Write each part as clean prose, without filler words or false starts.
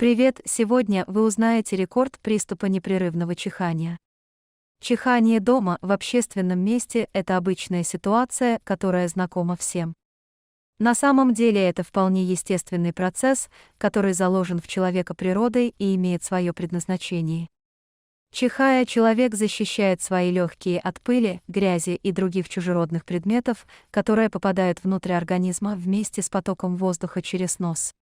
Привет! Сегодня вы узнаете рекорд приступа непрерывного чихания. Чихание дома в общественном месте – это обычная ситуация, которая знакома всем. На самом деле это вполне естественный процесс, который заложен в человека природой и имеет свое предназначение. Чихая, человек защищает свои легкие от пыли, грязи и других чужеродных предметов, которые попадают внутрь организма вместе с потоком воздуха через нос.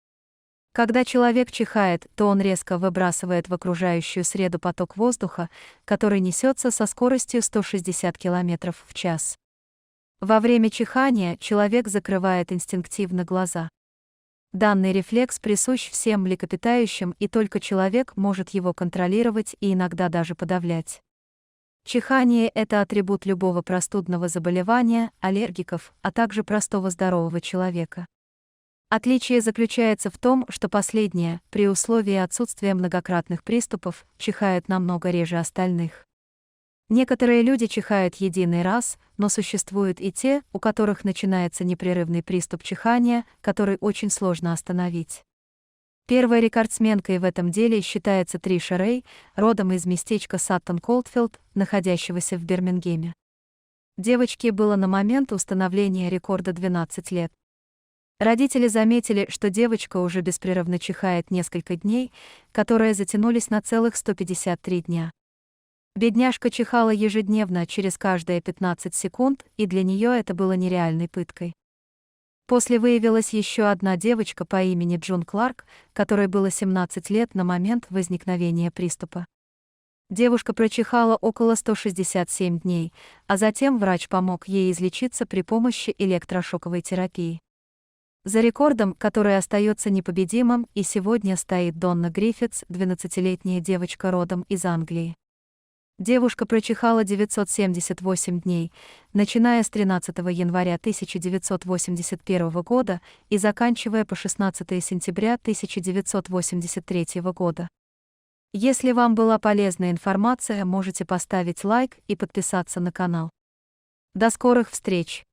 Когда человек чихает, то он резко выбрасывает в окружающую среду поток воздуха, который несется со скоростью 160 км в час. Во время чихания человек закрывает инстинктивно глаза. Данный рефлекс присущ всем млекопитающим, и только человек может его контролировать и иногда даже подавлять. Чихание – это атрибут любого простудного заболевания, аллергиков, а также простого здорового человека. Отличие заключается в том, что последние, при условии отсутствия многократных приступов, чихают намного реже остальных. Некоторые люди чихают единый раз, но существуют и те, у которых начинается непрерывный приступ чихания, который очень сложно остановить. Первой рекордсменкой в этом деле считается Триша Рэй, родом из местечка Саттон-Колдфилд, находящегося в Бирмингеме. Девочке было на момент установления рекорда 12 лет. Родители заметили, что девочка уже беспрерывно чихает несколько дней, которые затянулись на целых 153 дня. Бедняжка чихала ежедневно через каждые 15 секунд, и для нее это было нереальной пыткой. После выявилась еще одна девочка по имени Джун Кларк, которой было 17 лет на момент возникновения приступа. Девушка прочихала около 167 дней, а затем врач помог ей излечиться при помощи электрошоковой терапии. За рекордом, который остается непобедимым, и сегодня стоит Донна Гриффитс, 12-летняя девочка родом из Англии. Девушка прочихала 978 дней, начиная с 13 января 1981 года и заканчивая по 16 сентября 1983 года. Если вам была полезна информация, можете поставить лайк и подписаться на канал. До скорых встреч!